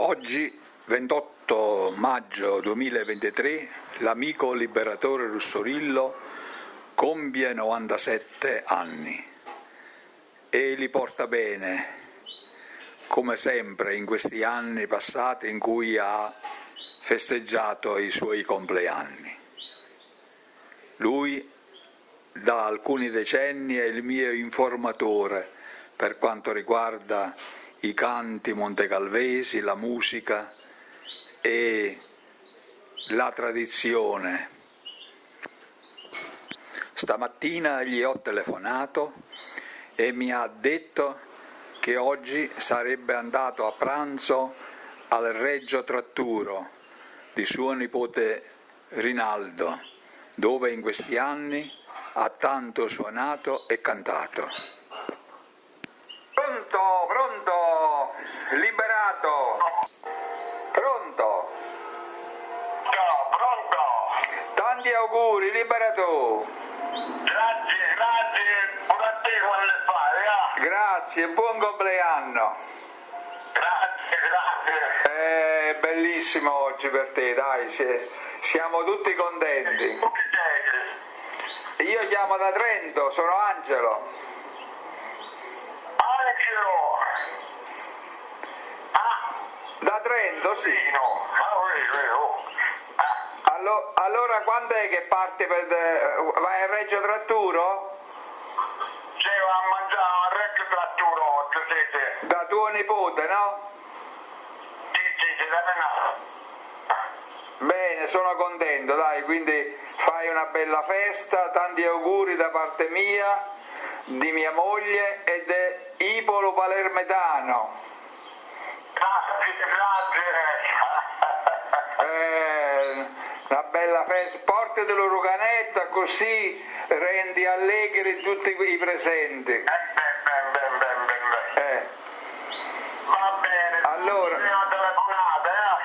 Oggi, 28 maggio 2023, l'amico liberatore Russorillo compie 97 anni e li porta bene, come sempre in questi anni passati in cui ha festeggiato i suoi compleanni. Lui da alcuni decenni è il mio informatore per quanto riguarda i canti montecalvesi, la musica e la tradizione. Stamattina gli ho telefonato e mi ha detto che oggi sarebbe andato a pranzo al Regio Tratturo di suo nipote Rinaldo, dove in questi anni ha tanto suonato e cantato. Pronto, liberato, pronto? Ciao, pronto? Tanti auguri, liberato. Grazie, pure a te quando fai, Grazie, buon compleanno. Grazie. È bellissimo oggi per te, dai, siamo tutti contenti. Io chiamo da Trento, sono Angelo. Angelo! Da Trento, sì. Pino! Allora quando è che parte vai a Reggio Tratturo? Ci va a mangiare a Reggio Tratturo oggi, sì. Da tuo nipote, no? Sì, da me. Bene, sono contento, dai, quindi fai una bella festa, tanti auguri da parte mia, di mia moglie ed è Ipolo Palermitano. Una bella festa, portati l'urucanetta così rendi allegri tutti i presenti. Va bene, Allora,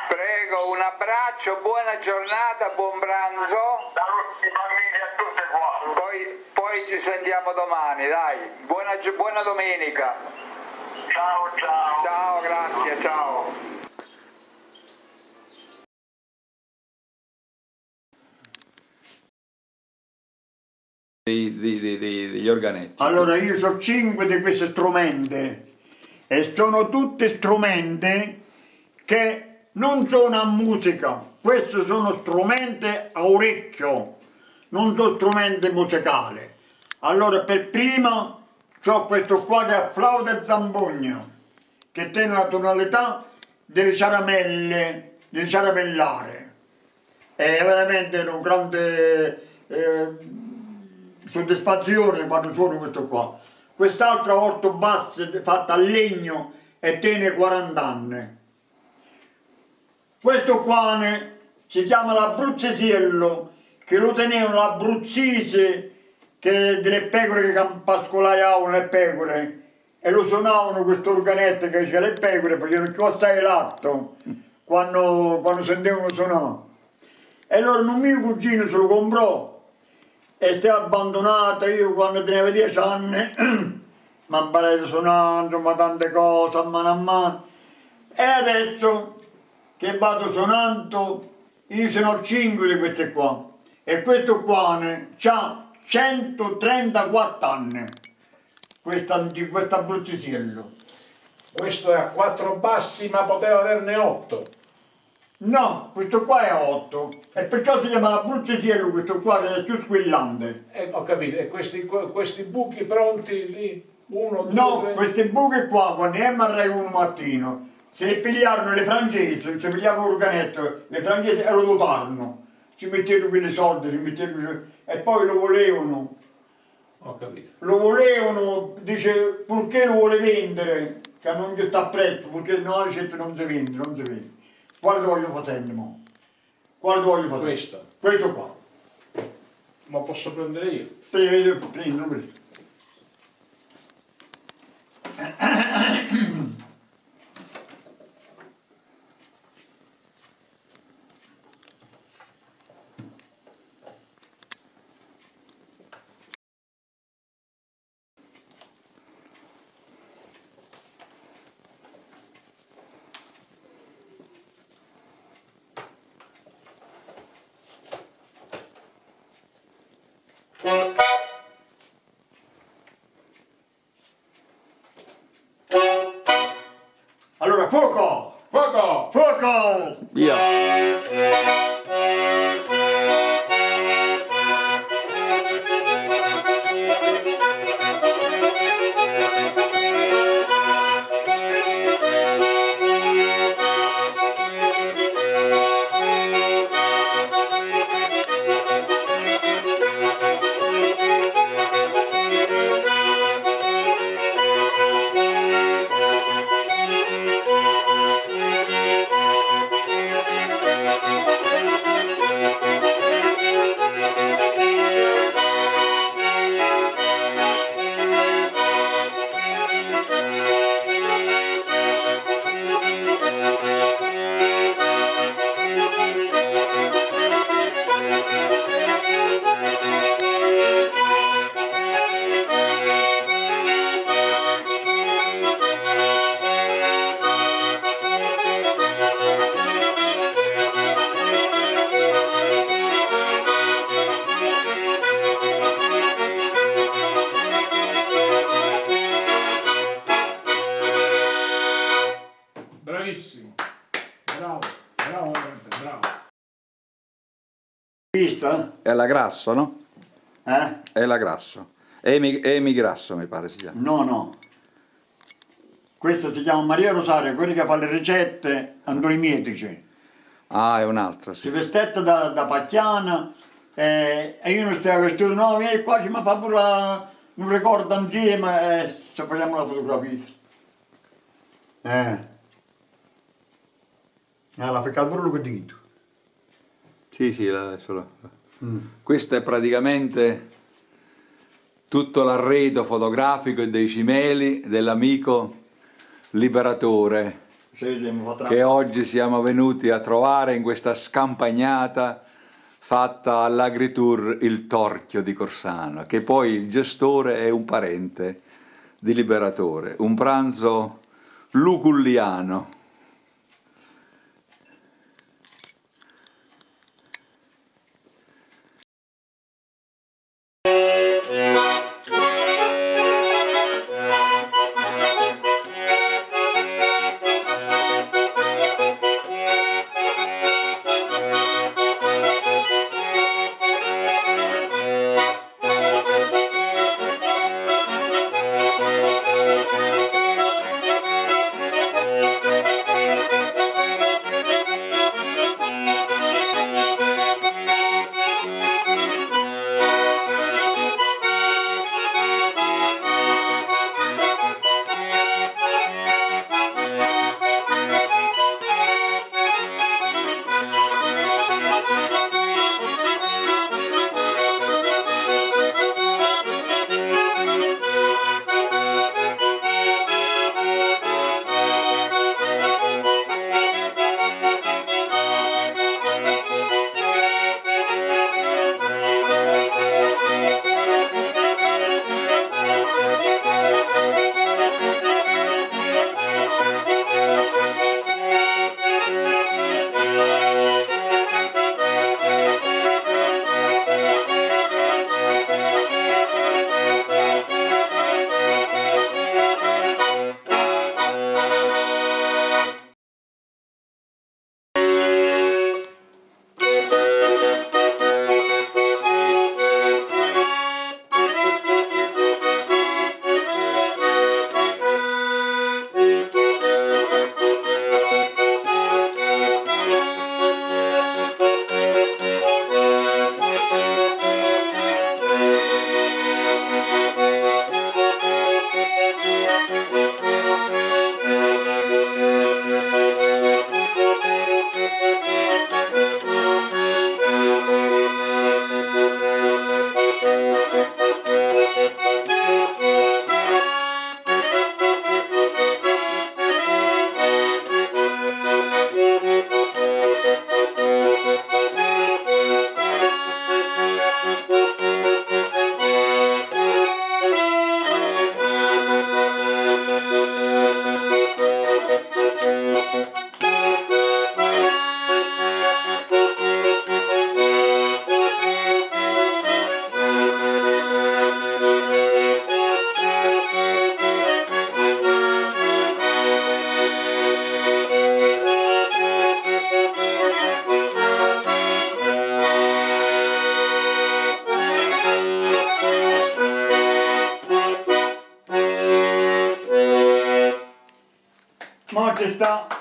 prego, un abbraccio, buona giornata, buon pranzo. Saluti famiglia a tutte qua. Poi ci sentiamo domani, dai. Buona domenica. Ciao. Ciao, grazie, ciao. Degli organetti. Allora io ho 5 di questi strumenti e sono tutti strumenti che non sono a musica, questi sono strumenti a orecchio, non sono strumenti musicali. Allora per prima ho questo qua che è flauta e zampogna, che tiene la tonalità delle ciaramelle, di ciaramellare. È veramente un grande soddisfazione quando suono questo qua. Quest'altra orto basso fatta a legno e tiene 40 anni. Questo qua si chiama l'abruzzesiello, che lo tenevano l'abruzzese, che delle pecore che pascolavano le pecore, e lo suonavano questo organetto che c'era le pecore, facevano costa di latte quando sentivano suonare. E allora un mio cugino se lo comprò e stava abbandonato. Io quando tenevo 10 anni mi imparavo suonando, ma tante cose a mano. E adesso che vado suonando, io ce ne ho 5 di queste qua. E questo qua ha 134 anni, questo abruzzesiello. Questo è a 4 bassi, ma poteva averne 8. No, questo qua è 8 e perciò si chiama l'abruzzesiello, questo qua che è più squillante. Ho capito, e questi buchi pronti lì? 1, 2, No, 3? queste buche qua, quando io mi arrivo un mattino, se le pigliarono le francesi, se pigliarono l'organetto, le francesi e lo dotarono. Ci mettevano quelle soldi, e poi lo volevano. Ho capito. Lo volevano, dice, perché lo vuole vendere? Che non ci sta a prezzo, perché no, dice, non si vende. Quale ti voglio facendo, mo? Quale ti voglio facendo? Questo. Questo qua. Ma posso prendere io? Prendi. Allora, fuoco! Fuoco! Fuoco! Via! Bravissimo. Bravo, bravo, Beppe, bravo. Vista? È la Grasso, no? È la Grasso. Emi Grasso mi pare si chiama. No, no. Questa si chiama Maria Rosaria, quelli che fa le ricette androimietici. Ah, è un'altra, Si sì. vestetta da pacchiana e io non stavo vestito, no, vieni qua, ci mi fa pure un ricordo insieme e ci facciamo la fotografia. La peccato pure lo dito. Sì, sì, questo è praticamente tutto l'arredo fotografico e dei cimeli dell'amico liberatore Sì, mi fa che oggi siamo venuti a trovare in questa scampagnata fatta all'Agritour Il Torchio di Corsano, che poi il gestore è un parente di Liberatore, un pranzo luculliano.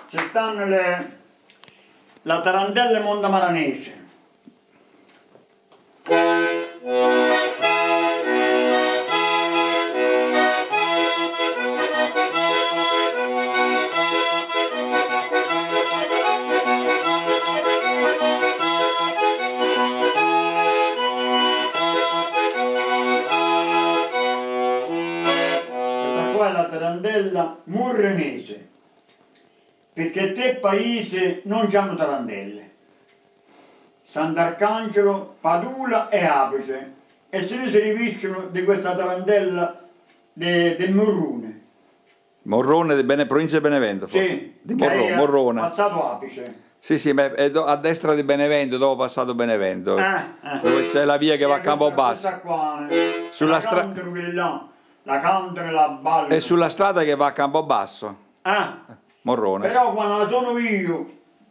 ci stanno la tarantella montamaranese. Qua è la tarantella murrenese, perché 3 paesi non hanno tarantelle: Sant'Arcangelo, Padula e Apice, e se ne si riviscono di questa tarantella del Morrone. Morrone di provincia di Benevento, forse. Sì, Di che è Morrone. passato Apice. Sì, sì, ma è a destra di Benevento, dopo passato Benevento. Dove c'è la via che va a Campobasso. Questa qua, Sulla la cantano e la ballano. È sulla strada che va a Campobasso, Morrone. Però quando la sono io,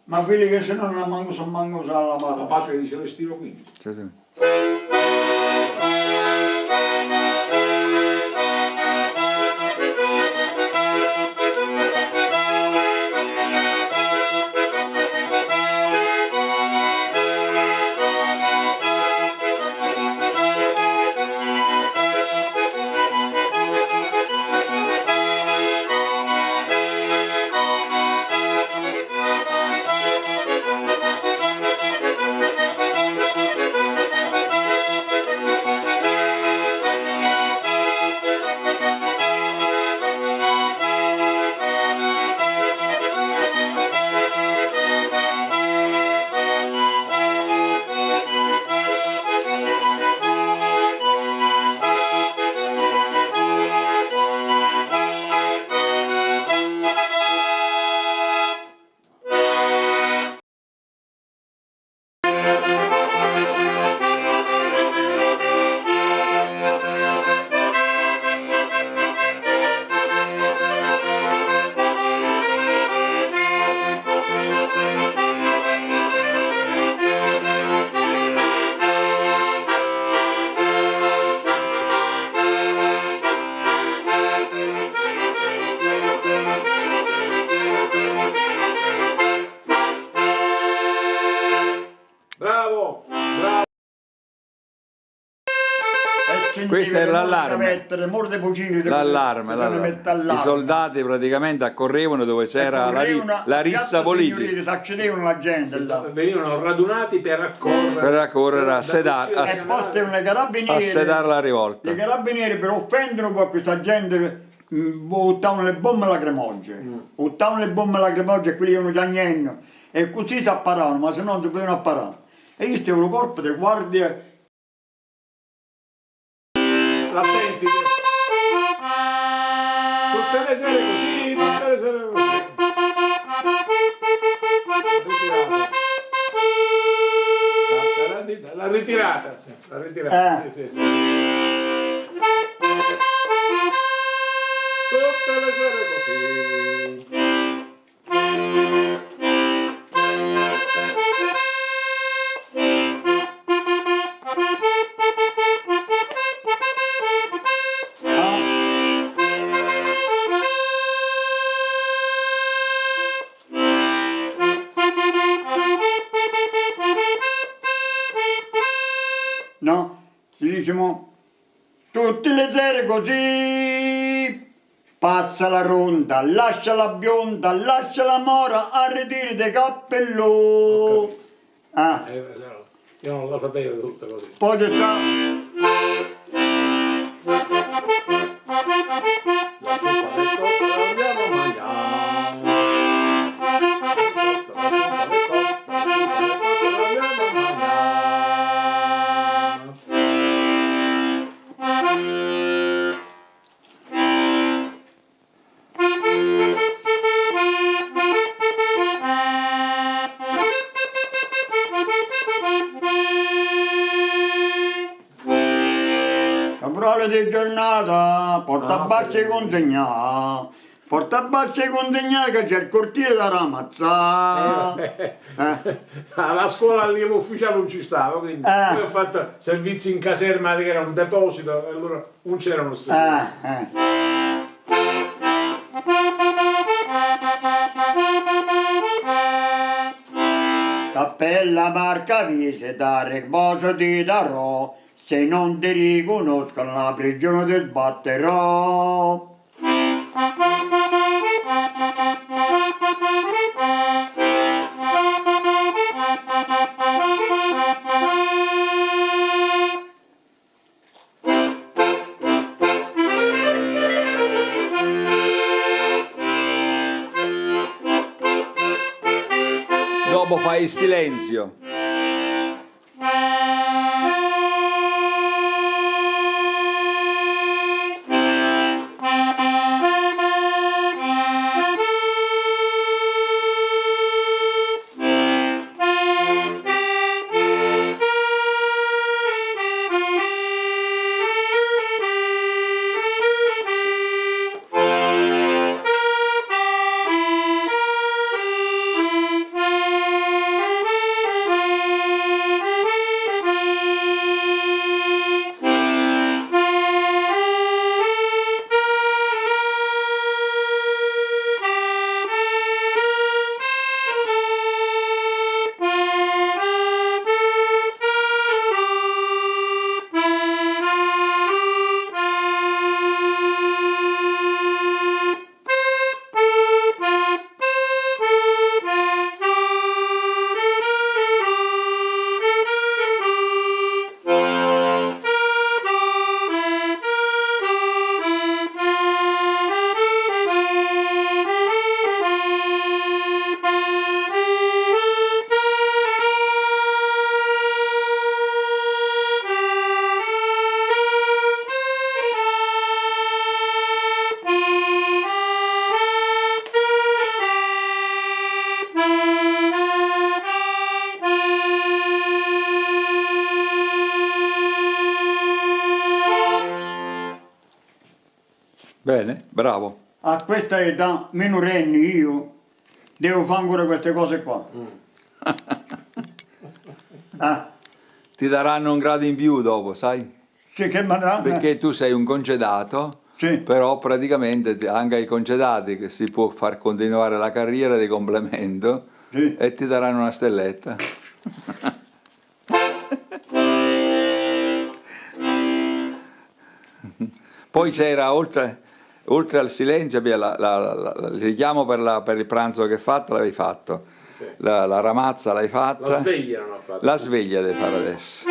ma quelli che se no non manco sono manco la La mano. patria di Celestino V. Sì, sì. Bravo! Bravo! Questo è l'allarme. L'allarme. I soldati praticamente accorrevano dove c'era la rissa politica. Si accedevano la gente là. Venivano radunati per raccorrere a sedare E poi stavano i carabinieri. a sedare la rivolta. I carabinieri per offendere un po' questa gente buttavano le bombe lacrimogene. Buttavano le bombe lacrimogene e quelli che non piagnendo. E così si apparavano, ma se no non si potevano apparare. E io stavo il corpo di guardia. Attenti! Tutte le sere così, tutte le sere così. Ritirata. La ritirata, sì. La ritirata, sì. Tutte le sere così. No? Gli diciamo tutte le sere così. Passa la ronda, lascia la bionda, lascia la mora, a ritiri dei cappelloni. Io non la sapevo tutta così. Poi c'è sta. La zuppa del cotto la dobbiamo mangiare. Caporale di giornata, porta bacci e consegna. Porta bacci e consegna che c'è il cortile da ramazza. Alla scuola allievo ufficiale non ci stava, quindi poi ho fatto servizi in caserma che era un deposito e allora non c'erano stati. per la marca visita, riposo ti darò, se non ti riconoscono la prigione ti sbatterò. Dopo fai il silenzio. Bene, bravo. A questa età, minorenni io, devo fare ancora queste cose qua. Ah, Ti daranno un grado in più dopo, sai? sì, che manà? Perché tu sei un congedato, Sì. però praticamente anche ai concedati che si può far continuare la carriera di complemento Sì. e ti daranno una stelletta. Poi c'era, oltre al silenzio, il richiamo per il pranzo che hai fatto, l'avevi fatto. Sì. La ramazza l'hai fatta. La sveglia non ha fatto. La sveglia devi fare adesso.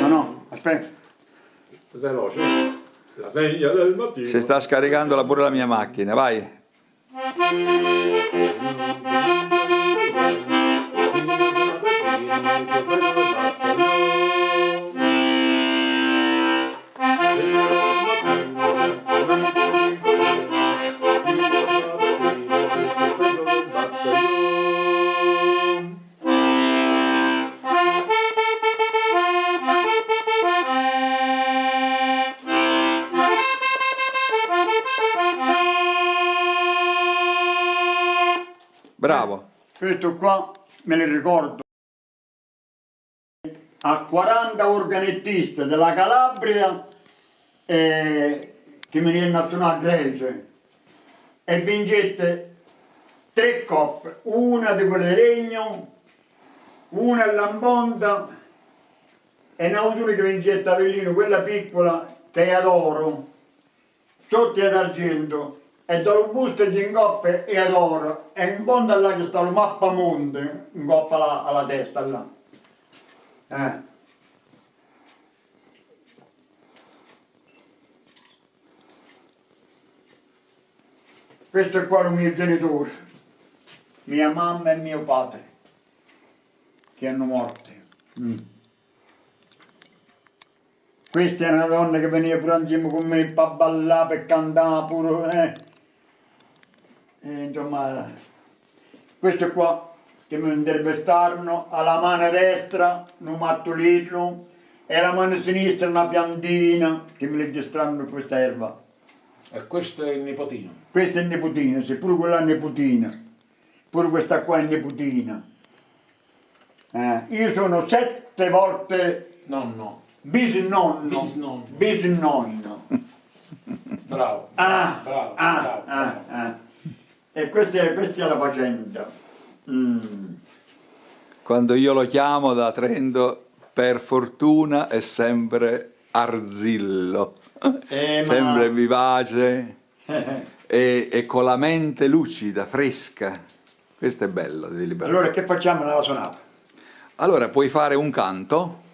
No, aspetta. Veloce. La sveglia del mattino. Si sta scaricando pure la mia macchina, vai. Bravo. Questo qua me lo ricordo. A 40 organettisti della Calabria che mi venne a suonare a Grecia e vincette 3 coppe, una di quelle di legno, una a lamponda e un'altra che vincette a Avellino, quella piccola che adoro, sotto ad argento e dal busto di coppe e adoro e in fondo là che sta la mappa monte in coppa alla testa là. Questo è qua il mio genitore, mia mamma e mio padre, che hanno morte. Questa è una donna che veniva pure insieme con me per ballare, per cantare pure. Insomma, questo qua che mi intervistarono, alla mano destra un mattolino e alla mano sinistra una piantina che mi registrarono questa erba. E questo è il nipotino. Questa è nipotina, sì, pure quella è nipotina, pure questa qua è nipotina. Io sono 7 volte Nonno. bisnonno. Bisnonno. Bisnonno. Bravo, Ah, bravo, ah, bravo, ah, bravo. ah. E questa è la faccenda. Quando io lo chiamo da Trento, per fortuna è sempre arzillo, Ma- sempre vivace e con la mente lucida, fresca. Questo è bello di Libertà. Allora che facciamo nella sonata? Allora, puoi fare un canto?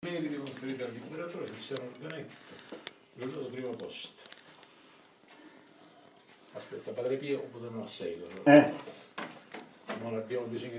Meriti conferiti al liberatore Cristiano Organetto, risultato primo posto. Aspetta, Padre Pio, potremmo a 6. Non abbiamo bisogno